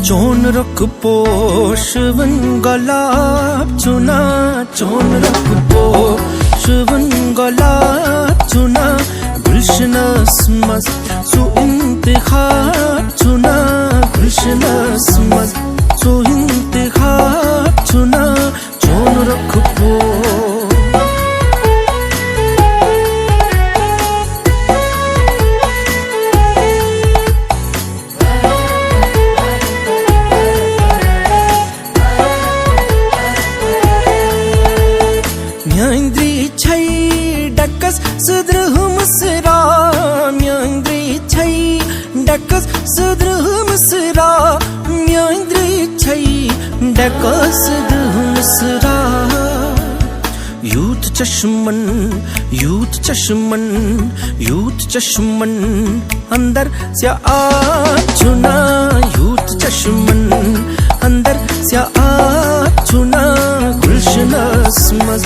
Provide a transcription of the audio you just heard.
चोन रख पोषवन गलाब चुना, चोन रख पोषवन गलाब चुना, गुलशनस मस सु इंतखाब चुना, गुलशनस मस सु इंतखाब चुना, चोन रख पो म्यांद्री छै डकस सुद्रह मुसरा, म्यांद्री छै डकस सुद्रह मुसरा, म्यांद्री छै डकस सुद्रह मुसरा। यूथ चश्मन, यूथ चश्मन, यूथ चश्मन अंदर से आ चुना, यूथ चश्मन अंदर से आ चुना, गुलशनस मस